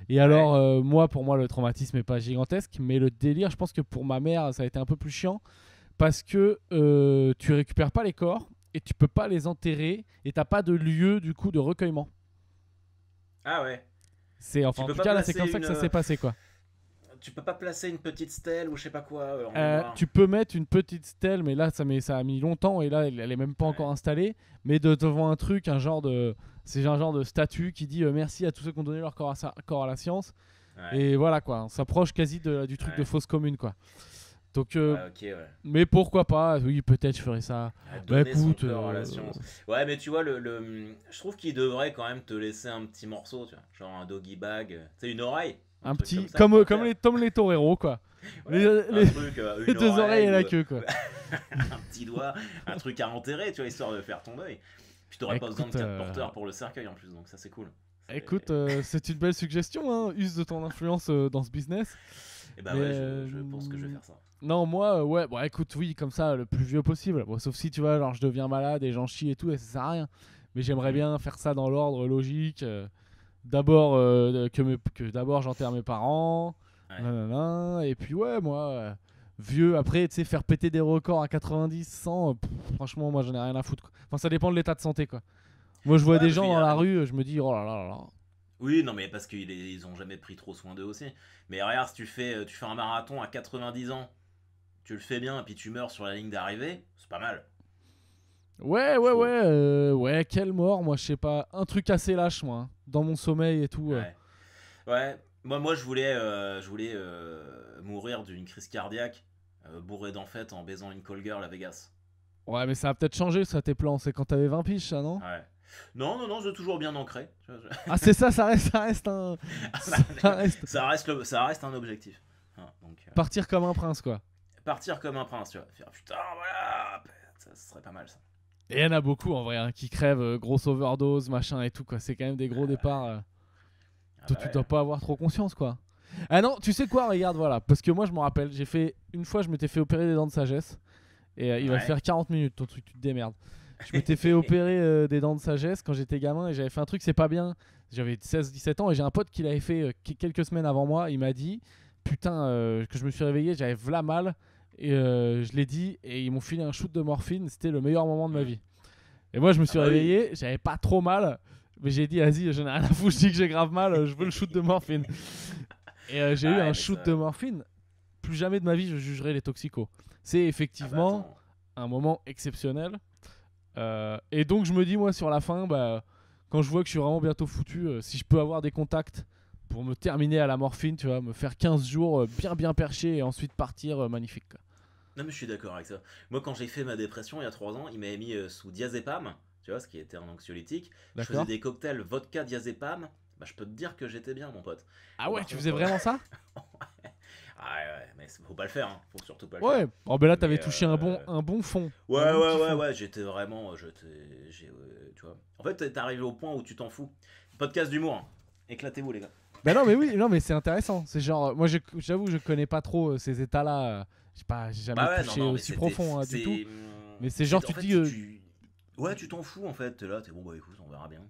Et alors, pour moi, le traumatisme est pas gigantesque, mais le délire, je pense que pour ma mère, ça a été un peu plus chiant parce que tu récupères pas les corps et tu peux pas les enterrer et t'as pas de lieu du coup de recueillement. Ah ouais. En tout cas là c'est comme ça que ça s'est passé, quoi. Tu peux pas placer une petite stèle ou je sais pas quoi tu peux mettre une petite stèle, mais là ça a mis longtemps et là elle est même pas encore installée, mais devant un truc, c'est un genre de statue qui dit merci à tous ceux qui ont donné leur corps à la science. Et voilà, quoi, on s'approche quasi du truc de fosse commune, quoi. Donc mais pourquoi pas, oui, peut-être je ferais ça. Bah écoute, à la science. Ouais, mais tu vois, je trouve qu'il devrait quand même te laisser un petit morceau, tu vois, genre un doggy bag, c'est une oreille. Un petit, comme les toreros, quoi. Les deux oreilles et la queue, quoi. Un petit doigt, un truc à enterrer, tu vois, histoire de faire ton deuil. Puis t'aurais pas besoin de 4 porteurs pour le cercueil en plus, donc ça c'est cool. Écoute, c'est une belle suggestion, hein. Use de ton influence dans ce business. Et bah ouais, je pense que je vais faire ça. Non, moi, bon, écoute, oui, comme ça, le plus vieux possible. Bon, sauf si, tu vois, genre, je deviens malade et j'en chie et tout, et ça sert à rien. Mais j'aimerais bien faire ça dans l'ordre logique. D'abord, que d'abord j'enterre mes parents. Et puis, ouais, moi, vieux, après, tu sais, faire péter des records à 90, 100, franchement, moi, j'en ai rien à foutre, quoi. Enfin, ça dépend de l'état de santé, quoi. Moi, je vois des gens dans la rue, je me dis, oh là là là. Oui, non, mais parce qu'ils ont jamais pris trop soin d'eux aussi. Mais regarde, si tu fais un marathon à 90 ans, tu le fais bien et puis tu meurs sur la ligne d'arrivée, c'est pas mal. Ouais, quelle mort, moi, je sais pas. Un truc assez lâche, moi, hein, dans mon sommeil et tout. Ouais. Moi, je voulais mourir d'une crise cardiaque, bourré d'en fait en baisant une call girl à Vegas. Ouais, mais ça a peut-être changé, ça, tes plans. C'est quand t'avais 20 piges, ça, non? Ouais. Non, j'ai toujours bien ancré. Ah, c'est ça reste un. Ça reste un objectif. Donc, partir comme un prince, quoi. Partir comme un prince, tu vois. Faire putain, voilà, ça serait pas mal, ça. Et il y en a beaucoup, en vrai, hein, qui crèvent, grosse overdose, machin et tout, quoi. C'est quand même des gros départs. Toi, tu dois pas avoir trop conscience, quoi. Ah non, tu sais quoi, regarde, voilà. Parce que moi, je me rappelle, une fois, je m'étais fait opérer des dents de sagesse. Et il va faire 40 minutes, ton truc, tu te démerdes. Je m'étais fait opérer des dents de sagesse quand j'étais gamin et j'avais fait un truc, c'est pas bien. J'avais 16-17 ans et j'ai un pote qui l'avait fait quelques semaines avant moi. Il m'a dit, putain, que je me suis réveillé, j'avais v'là mal. Et je l'ai dit et ils m'ont filé un shoot de morphine. C'était le meilleur moment de ma vie. Et moi, je me suis réveillé, j'avais pas trop mal. Mais j'ai dit, vas-y, j'en ai rien à foutre, je dis que j'ai grave mal, je veux le shoot de morphine. Et j'ai eu un shoot de morphine. Plus jamais de ma vie, je jugerai les toxicos. C'est effectivement un moment exceptionnel. Et donc, je me dis, moi, sur la fin, quand je vois que je suis vraiment bientôt foutu, si je peux avoir des contacts pour me terminer à la morphine, tu vois, me faire 15 jours bien perché et ensuite partir, magnifique. Quoi. Non, mais je suis d'accord avec ça. Moi, quand j'ai fait ma dépression il y a 3 ans, il m'avait mis sous diazépam, tu vois, ce qui était un anxiolytique. Je faisais des cocktails vodka diazépam. Je peux te dire que j'étais bien, mon pote. Ah ouais, tu faisais vraiment ça? Ah ouais, mais faut pas le faire, hein. Faut surtout pas le faire. Ouais, oh, ben là, t'avais touché un bon fond. Ouais, j'étais vraiment. Tu vois. En fait, t'es arrivé au point où tu t'en fous. Podcast d'humour. Hein. Éclatez-vous, les gars. Ben non, mais oui, non, mais c'est intéressant. C'est genre, moi, j'avoue, je connais pas trop ces états-là. J'ai jamais touché aussi profond du tout. Mais c'est genre, tu te dis. Ouais, tu t'en fous en fait. T'es là, t'es bon, bah écoute, on verra bien.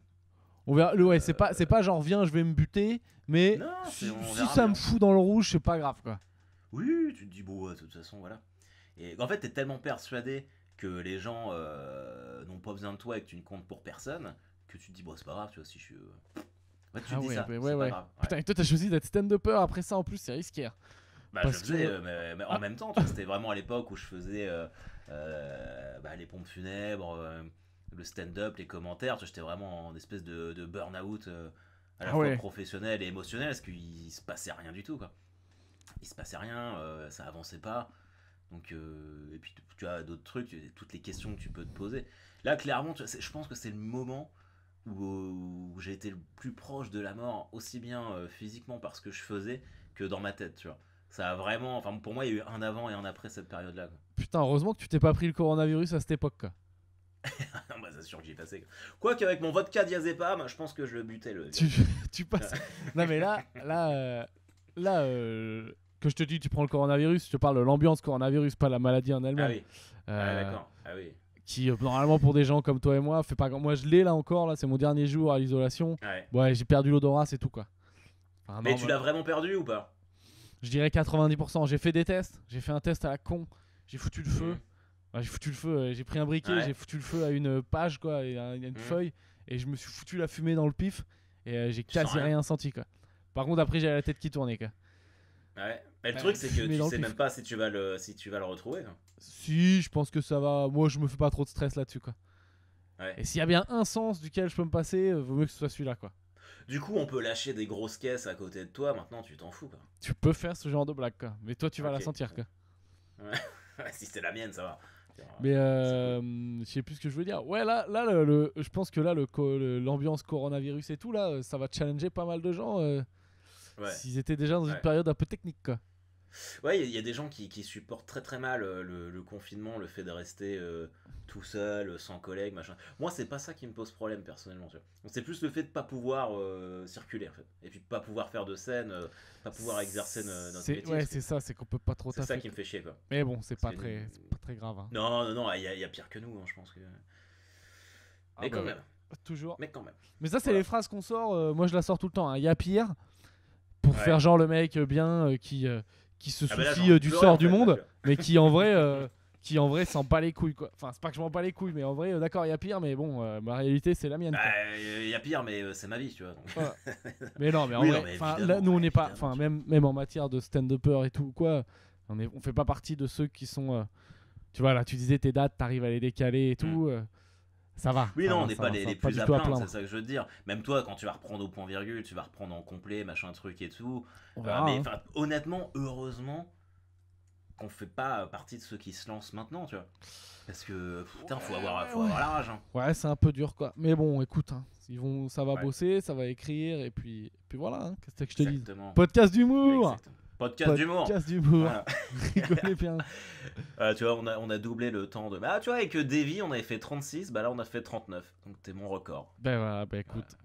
On verra, ouais, c'est pas genre, viens, je vais me buter. Mais non, si ça me fout dans le rouge, c'est pas grave, quoi. Oui, tu te dis, bon, de toute façon, voilà. Et en fait, t'es tellement persuadé que les gens n'ont pas besoin de toi et que tu ne comptes pour personne que tu te dis, bon, c'est pas grave, tu vois, si je suis. Ouais, tu te dis ça, c'est pas grave. Putain, et toi, t'as choisi d'être stand-upper après ça, en plus, c'est risqué. Je faisais, mais en même temps, c'était vraiment à l'époque où je faisais les pompes funèbres, le stand-up, les commentaires. J'étais vraiment en espèce de burn-out à la fois professionnel et émotionnel parce qu'il se passait rien du tout, quoi. Il se passait rien, ça avançait pas. Donc, et puis tu as d'autres trucs, toutes les questions que tu peux te poser. Là, clairement, je pense que c'est le moment où j'ai été le plus proche de la mort, aussi bien physiquement par ce que je faisais que dans ma tête, tu vois. Ça a vraiment, enfin pour moi, il y a eu un avant et un après cette période-là. Quoi. Putain, heureusement que tu t'es pas pris le coronavirus à cette époque, quoi. Non, c'est sûr que j'y ai passé. Quoi qu'avec mon vodka diazépam, je pense que je le butais le. Tu passes. Non mais là, que je te dis, tu prends le coronavirus, je te parle de l'ambiance coronavirus, pas la maladie en elle-même. Ah oui. D'accord. Ah oui. Qui normalement pour des gens comme toi et moi fait pas. Moi je l'ai là encore, là c'est mon dernier jour à l'isolation. Ouais, j'ai perdu l'odorat, c'est tout quoi. Enfin, mais tu l'as vraiment perdu ou pas? Je dirais 90%. J'ai fait des tests, j'ai fait un test à la con, j'ai foutu le feu. J'ai foutu le feu, j'ai pris un briquet, j'ai foutu le feu à une page quoi, et à une feuille, et je me suis foutu la fumée dans le pif, et j'ai quasi rien senti quoi. Par contre après j'avais la tête qui tournait quoi. Ouais, mais le truc c'est que tu sais même pas si tu vas le retrouver. Quoi. Si, je pense que ça va, moi je me fais pas trop de stress là-dessus quoi. Ouais. Et s'il y a bien un sens duquel je peux me passer, vaut mieux que ce soit celui-là quoi. Du coup on peut lâcher des grosses caisses à côté de toi, maintenant tu t'en fous quoi. Tu peux faire ce genre de blague quoi, mais toi tu vas la sentir quoi. Ouais, si c'est la mienne ça va. Mais je sais plus ce que je veux dire. Ouais, là je pense que là, l'ambiance coronavirus et tout, là, ça va challenger pas mal de gens s'ils étaient déjà dans une période un peu technique, quoi. Ouais, il y a des gens qui supportent très très mal le confinement, le fait de rester tout seul, sans collègues, machin. Moi, c'est pas ça qui me pose problème personnellement. Tu vois. C'est plus le fait de pas pouvoir circuler en fait, et puis pas pouvoir faire de scène, pas pouvoir exercer notre métier. Ouais, c'est ça, c'est qu'on peut pas trop. C'est ça qui me fait chier quoi. Mais bon, c'est pas très grave. Hein. Non, il y a pire que nous, hein, je pense que. Mais quand même. Toujours. Mais quand même. Mais ça, c'est les phrases qu'on sort. Moi, je la sors tout le temps. Il y a pire pour faire genre le mec bien qui se soucie du sort du monde, mais qui en vrai s'en bat les couilles quoi. Enfin c'est pas que je m'en bats les couilles, mais en vrai d'accord il y a pire, mais bon ma réalité c'est la mienne. Il y a pire, mais c'est ma vie tu vois. Donc. Voilà. Mais non mais en vrai, là, nous on n'est pas, enfin même en matière de stand-upper et tout quoi, on fait pas partie de ceux qui sont, tu vois là tu disais tes dates t'arrives à les décaler et tout. Ça va. Oui, ça non, va, on n'est pas les pas plus à tout plaindre, c'est ça que je veux te dire. Même toi, quand tu vas reprendre au point virgule, tu vas reprendre en complet, machin truc et tout. Mais honnêtement, heureusement qu'on fait pas partie de ceux qui se lancent maintenant, tu vois. Parce que, putain, faut avoir la rage. Hein. Ouais, c'est un peu dur, quoi. Mais bon, écoute, hein, ça va bosser, ça va écrire, et puis voilà, hein, qu'est-ce que je te dis. Podcast d'humour. Exactement. Podcast d'humour. Voilà. Rigolez bien. Tu vois, on a doublé le temps de. Tu vois, avec Davy, on avait fait 36, là, on a fait 39. Donc, t'es mon record. Ben voilà, écoute.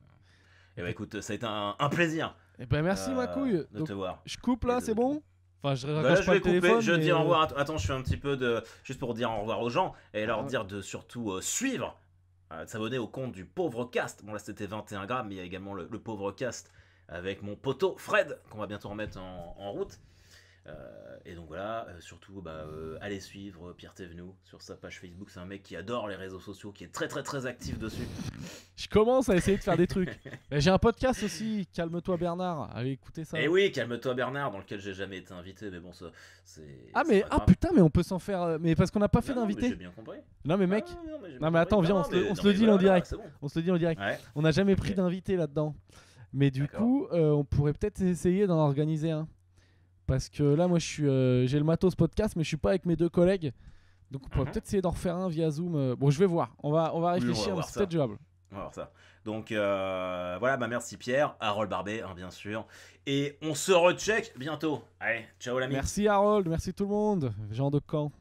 Et bah écoute, ça a été un plaisir Et ben merci ma couille. de Donc, te voir. je coupe là, c'est bon? Enfin, je Bah là, raccroche je pas vais le couper, téléphone. je dis mais- au revoir. Attends, je fais un petit peu de. Juste pour dire au revoir aux gens et leur Ah. dire de surtout suivre, de s'abonner au compte du Pauvre Cast. Bon, là c'était 21 grammes, mais il y a également le Pauvre Cast avec mon poteau Fred, qu'on va bientôt remettre en route. Et donc voilà, surtout allez suivre Pierre Thévenoud sur sa page Facebook. C'est un mec qui adore les réseaux sociaux, qui est très très très actif dessus. Je commence à essayer de faire des trucs. J'ai un podcast aussi, Calme-toi Bernard. Allez écouter ça. Et oui, calme-toi Bernard, dans lequel j'ai jamais été invité, mais bon, ça c'est. Ah c'est mais pas ah grave. putain, mais on peut s'en faire. Mais parce qu'on n'a pas fait Non, mais d'invité. j'ai bien compris. Non mais mec, Ah, non, mais j'ai non, bien mais attends, compris. viens, Non, on se mais- le- on non, se le mais dit en voilà, direct. c'est bon. On se le dit en direct. Ouais. On n'a jamais pris Ok. d'invité là-dedans. Mais du D'accord. coup, on pourrait peut-être essayer d'en organiser un. Parce que là, moi, j'ai le matos podcast, mais je suis pas avec mes 2 collègues. Donc, on pourrait Mhm. peut-être essayer d'en refaire un via Zoom. Bon, je vais voir. On va Oui, on va réfléchir, mais voir c'est ça. peut-être jouable. On va voir ça. Donc voilà, merci Pierre, Harold Barbet, hein, bien sûr. Et on se recheck bientôt. Allez, ciao l'ami. Merci Harold, merci tout le monde. Jean de Caen.